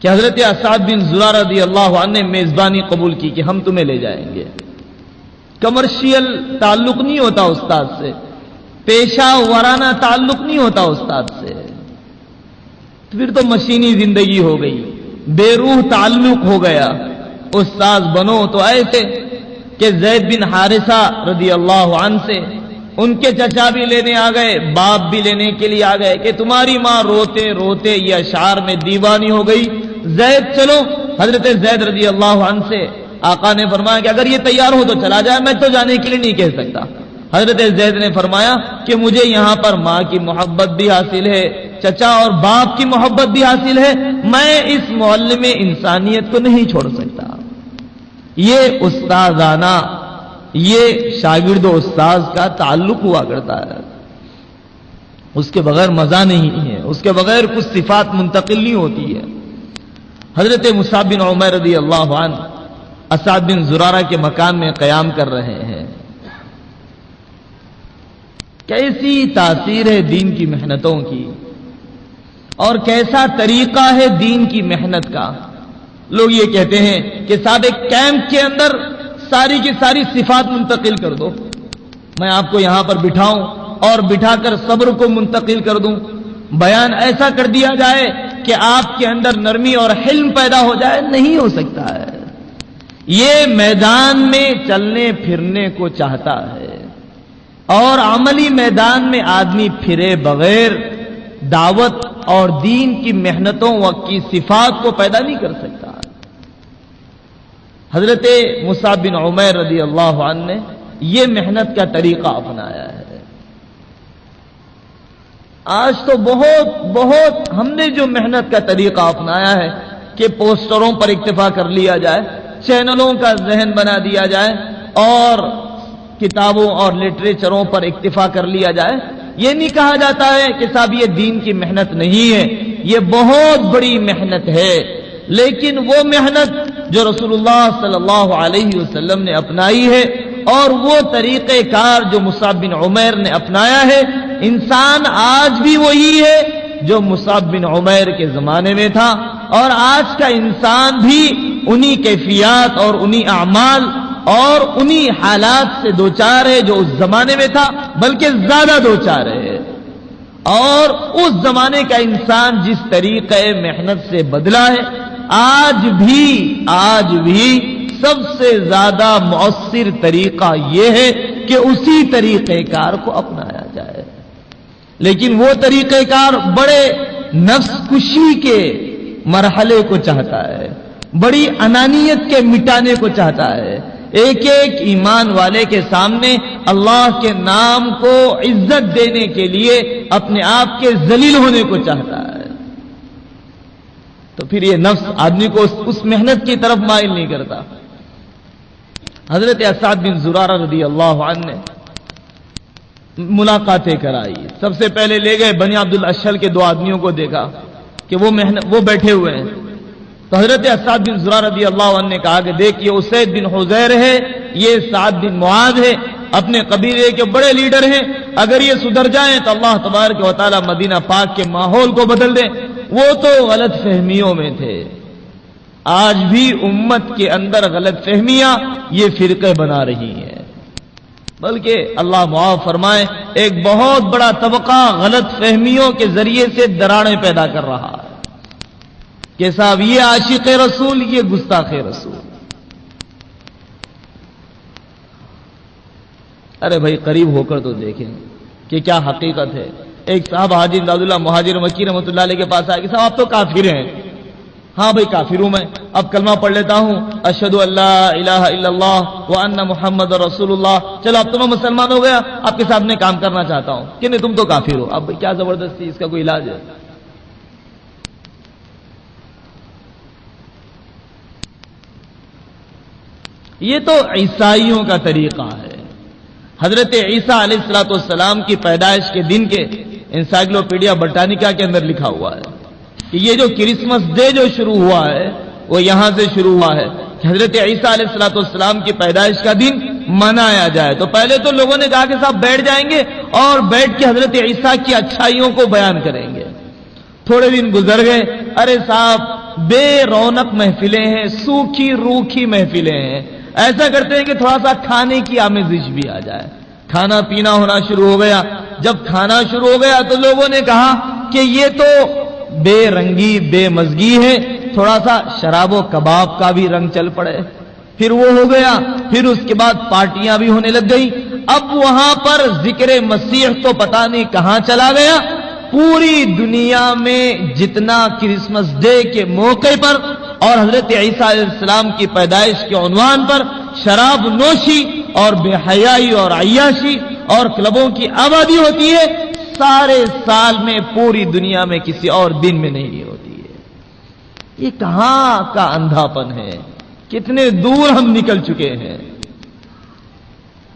کہ حضرت اسعد بن زرارہ رضی اللہ عنہ نے میزبانی قبول کی کہ ہم تمہیں لے جائیں گے. کمرشیل تعلق نہیں ہوتا استاد سے، پیشہ ورانہ تعلق نہیں ہوتا استاد سے، پھر تو مشینی زندگی ہو گئی، بے روح تعلق ہو گیا. استاد بنو تو ایسے کہ زید بن حارثہ رضی اللہ عنہ سے ان کے چچا بھی لینے آ گئے، باپ بھی لینے کے لیے آ گئے کہ تمہاری ماں روتے روتے یہ اشعار میں دیوانی ہو گئی، زید چلو. حضرت زید رضی اللہ عنہ سے آقا نے فرمایا کہ اگر یہ تیار ہو تو چلا جائے، میں تو جانے کے لیے نہیں کہہ سکتا. حضرت زید نے فرمایا کہ مجھے یہاں پر ماں کی محبت بھی حاصل ہے، چچا اور باپ کی محبت بھی حاصل ہے، میں اس معلم انسانیت کو نہیں چھوڑ سکتا. یہ استاذانہ، یہ شاگرد و استاذ کا تعلق ہوا کرتا ہے، اس کے بغیر مزہ نہیں ہے، اس کے بغیر کچھ صفات منتقل نہیں ہوتی ہے. حضرت مصعب بن عمیر رضی اللہ عنہ اسعد بن زرارہ کے مکان میں قیام کر رہے ہیں. کیسی تاثیر ہے دین کی محنتوں کی، اور کیسا طریقہ ہے دین کی محنت کا. لوگ یہ کہتے ہیں کہ صاحب ایک کیمپ کے اندر ساری کی ساری صفات منتقل کر دو، میں آپ کو یہاں پر بٹھاؤں اور بٹھا کر صبر کو منتقل کر دوں، بیان ایسا کر دیا جائے کہ آپ کے اندر نرمی اور حلم پیدا ہو جائے. نہیں ہو سکتا ہے. یہ میدان میں چلنے پھرنے کو چاہتا ہے، اور عملی میدان میں آدمی پھرے بغیر دعوت اور دین کی محنتوں کی صفات کو پیدا نہیں کر سکتا. حضرت مصعب بن عمیر رضی اللہ عنہ نے یہ محنت کا طریقہ اپنایا ہے. آج تو بہت ہم نے جو محنت کا طریقہ اپنایا ہے کہ پوسٹروں پر اکتفا کر لیا جائے، چینلوں کا ذہن بنا دیا جائے اور کتابوں اور لٹریچروں پر اکتفا کر لیا جائے. یہ نہیں کہا جاتا ہے کہ صاحب یہ دین کی محنت نہیں ہے، یہ بہت بڑی محنت ہے. لیکن وہ محنت جو رسول اللہ صلی اللہ علیہ وسلم نے اپنائی ہے، اور وہ طریقہ کار جو مصعب بن عمیر نے اپنایا ہے، انسان آج بھی وہی ہے جو مصعب بن عمیر کے زمانے میں تھا، اور آج کا انسان بھی انہی کیفیات اور انہی اعمال اور انہی حالات سے دوچار ہے جو اس زمانے میں تھا، بلکہ زیادہ دوچار ہے. اور اس زمانے کا انسان جس طریقے محنت سے بدلا ہے، آج بھی سب سے زیادہ مؤثر طریقہ یہ ہے کہ اسی طریقہ کار کو اپنایا جائے. لیکن وہ طریقہ کار بڑے نفس کشی کے مرحلے کو چاہتا ہے، بڑی انانیت کے مٹانے کو چاہتا ہے، ایک ایک ایمان والے کے سامنے اللہ کے نام کو عزت دینے کے لیے اپنے آپ کے ذلیل ہونے کو چاہتا ہے. تو پھر یہ نفس آدمی کو اس محنت کی طرف مائل نہیں کرتا. حضرت اسعد بن زرارہ رضی اللہ عنہ نے ملاقاتیں کرائی. سب سے پہلے لے گئے بنی عبد الاشہل کے 2 آدمیوں کو، دیکھا کہ وہ بیٹھے ہوئے ہیں. تو حضرت اسعد بن زرارہ رضی اللہ عنہ نے کہا کہ دیکھ یہ اسید بن حضیر ہے، یہ سعد بن معاذ ہے، اپنے قبیلے کے بڑے لیڈر ہیں، اگر یہ سدھر جائیں تو اللہ تبارک و تعالی مدینہ پاک کے ماحول کو بدل دے. وہ تو غلط فہمیوں میں تھے. آج بھی امت کے اندر غلط فہمیاں یہ فرقے بنا رہی ہیں، بلکہ اللہ معاف فرمائے ایک بہت بڑا طبقہ غلط فہمیوں کے ذریعے سے دراڑیں پیدا کر رہا ہے کہ صاحب یہ عاشق رسول، یہ گستاخ رسول. ارے بھائی قریب ہو کر تو دیکھیں کہ کیا حقیقت ہے. ایک صاحب حاجی امداد اللہ مہاجر مکی رحمۃ اللہ علیہ کے پاس آئے کہ صاحب آپ تو کافر ہیں. ہاں بھائی کافر ہوں میں، اب کلمہ پڑھ لیتا ہوں، اشہدو ان لا الہ الا اللہ وان محمد رسول اللہ. چلو اب تو میں مسلمان ہو گیا، آپ کے سامنے کام کرنا چاہتا ہوں. کہ نہیں تم تو کافر ہو. اب کیا زبردستی، اس کا کوئی علاج ہے؟ یہ تو عیسائیوں کا طریقہ ہے. حضرت عیسیٰ علیہ السلام کی پیدائش کے دن کے انسائکلوپیڈیا برٹانیکا کے اندر لکھا ہوا ہے کہ یہ جو کرسمس ڈے جو شروع ہوا ہے وہ یہاں سے شروع ہوا ہے کہ حضرت عیسیٰ علیہ السلام کی پیدائش کا دن منایا جائے. تو پہلے تو لوگوں نے کہا کہ صاحب بیٹھ جائیں گے اور بیٹھ کے حضرت عیسیٰ کی اچھائیوں کو بیان کریں گے. تھوڑے دن گزر گئے، ارے صاحب بے رونق محفلیں ہیں، سوکھی روکھی محفلیں ہیں. ایسا کرتے ہیں کہ تھوڑا سا کھانے کی آمیزش بھی آ جائے. کھانا پینا ہونا شروع ہو گیا. جب کھانا شروع ہو گیا تو لوگوں نے کہا کہ یہ تو بے رنگی بے مزگی ہے، تھوڑا سا شراب و کباب کا بھی رنگ چل پڑے. پھر وہ ہو گیا. پھر اس کے بعد پارٹیاں بھی ہونے لگ گئی. اب وہاں پر ذکر مسیح تو پتہ نہیں کہاں چلا گیا. پوری دنیا میں جتنا کرسمس ڈے کے موقع پر اور حضرت عیسیٰ علیہ السلام کی پیدائش کے عنوان پر شراب نوشی اور بے حیائی اور عیاشی اور کلبوں کی آبادی ہوتی ہے، سارے سال میں پوری دنیا میں کسی اور دن میں نہیں ہوتی ہے. یہ کہاں کا اندھا پن ہے؟ کتنے دور ہم نکل چکے ہیں.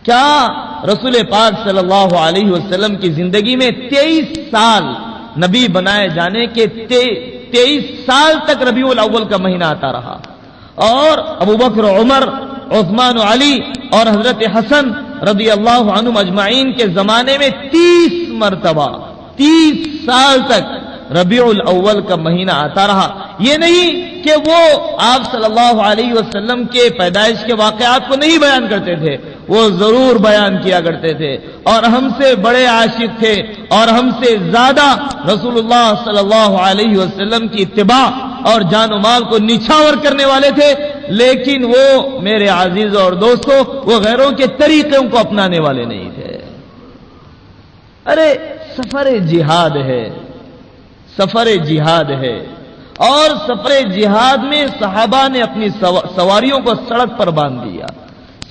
کیا رسول پاک صلی اللہ علیہ وسلم کی زندگی میں 23 سال نبی بنائے جانے کے 23 سال تک ربیع الاول کا مہینہ آتا رہا، اور ابوبکر، عمر، عثمان و علی اور حضرت حسن رضی اللہ عنہم اجمعین کے زمانے میں 30 مرتبہ 30 سال تک ربیع الاول کا مہینہ آتا رہا. یہ نہیں کہ وہ آپ صلی اللہ علیہ وسلم کے پیدائش کے واقعات کو نہیں بیان کرتے تھے، وہ ضرور بیان کیا کرتے تھے، اور ہم سے بڑے عاشق تھے اور ہم سے زیادہ رسول اللہ صلی اللہ علیہ وسلم کی اتباع اور جان و مال کو نچھاور کرنے والے تھے. لیکن وہ میرے عزیز اور دوستو، وہ غیروں کے طریقوں کو اپنانے والے نہیں تھے. ارے سفر جہاد ہے، سفر جہاد ہے، اور سفر جہاد میں صحابہ نے اپنی سواریوں کو سڑک پر باندھ دیا.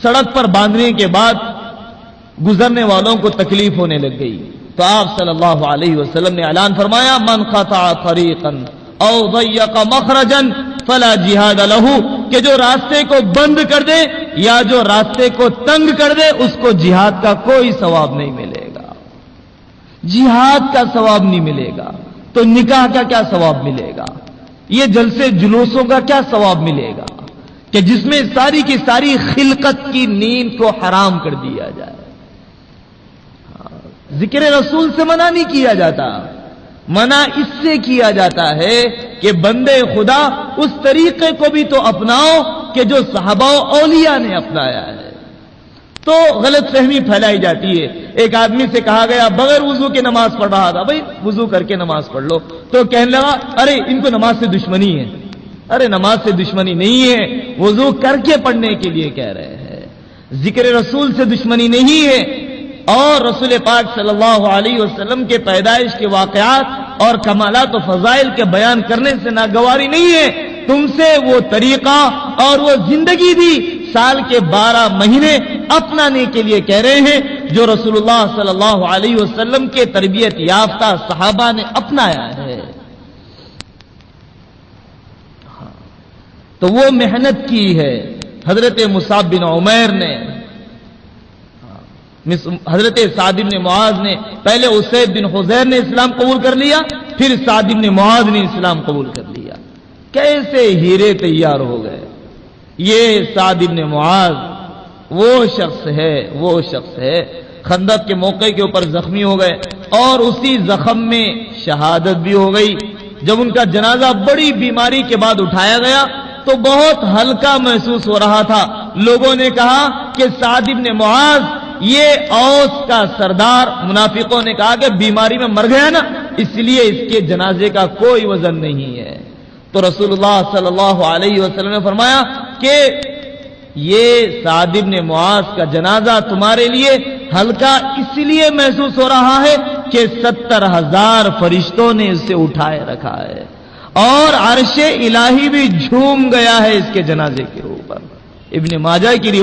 سڑک پر باندھنے کے بعد گزرنے والوں کو تکلیف ہونے لگ گئی، تو آپ صلی اللہ علیہ وسلم نے اعلان فرمایا، من قطع طریقا او ضیق مخرجا فلا جہاد لہ، کہ جو راستے کو بند کر دے یا جو راستے کو تنگ کر دے اس کو جہاد کا کوئی ثواب نہیں ملے گا. جہاد کا ثواب نہیں ملے گا تو نکاح کا کیا ثواب ملے گا؟ یہ جلسے جلوسوں کا کیا ثواب ملے گا کہ جس میں ساری کی ساری خلقت کی نیند کو حرام کر دیا جائے. ذکر رسول سے منع نہیں کیا جاتا، منع اس سے کیا جاتا ہے کہ بندے خدا اس طریقے کو بھی تو اپناؤ کہ جو صحابہ و اولیاء نے اپنایا ہے. تو غلط فہمی پھیلائی جاتی ہے. ایک آدمی سے کہا گیا بغیر وضو کے نماز پڑھ رہا تھا، بھائی وضو کر کے نماز پڑھ لو. تو کہنے لگا ارے ان کو نماز سے دشمنی ہے. ارے نماز سے دشمنی نہیں ہے، وضو کر کے پڑھنے کے لیے کہہ رہے ہیں. ذکر رسول سے دشمنی نہیں ہے، اور رسول پاک صلی اللہ علیہ وسلم کے پیدائش کے واقعات اور کمالات و فضائل کے بیان کرنے سے ناگواری نہیں ہے. تم سے وہ طریقہ اور وہ زندگی بھی سال کے 12 مہینے اپنانے کے لیے کہہ رہے ہیں جو رسول اللہ صلی اللہ علیہ وسلم کے تربیت یافتہ صحابہ نے اپنایا ہے. تو وہ محنت کی ہے. حضرت مصعب بن عمیر نے، حضرت سعد بن معاذ نے، پہلے اسید بن حضیر نے اسلام قبول کر لیا، پھر سعد بن معاذ نے اسلام قبول کر لیا. کیسے ہیرے تیار ہو گئے. یہ سعد بن معاذ وہ شخص ہے خندق کے موقع کے اوپر زخمی ہو گئے اور اسی زخم میں شہادت بھی ہو گئی. جب ان کا جنازہ بڑی بیماری کے بعد اٹھایا گیا تو بہت ہلکا محسوس ہو رہا تھا. لوگوں نے کہا کہ سعد بن معاذ یہ اوس کا سردار، منافقوں نے کہا کہ بیماری میں مر گیا نا، اس لیے اس کے جنازے کا کوئی وزن نہیں ہے. تو رسول اللہ صلی اللہ علیہ وسلم نے فرمایا کہ یہ سعد بن معاذ کا جنازہ تمہارے لیے ہلکا اس لیے محسوس ہو رہا ہے کہ 70,000 فرشتوں نے اسے اٹھائے رکھا ہے اور عرش الہی بھی جھوم گیا ہے اس کے جنازے کے اوپر. ابن ماجہ کی روایت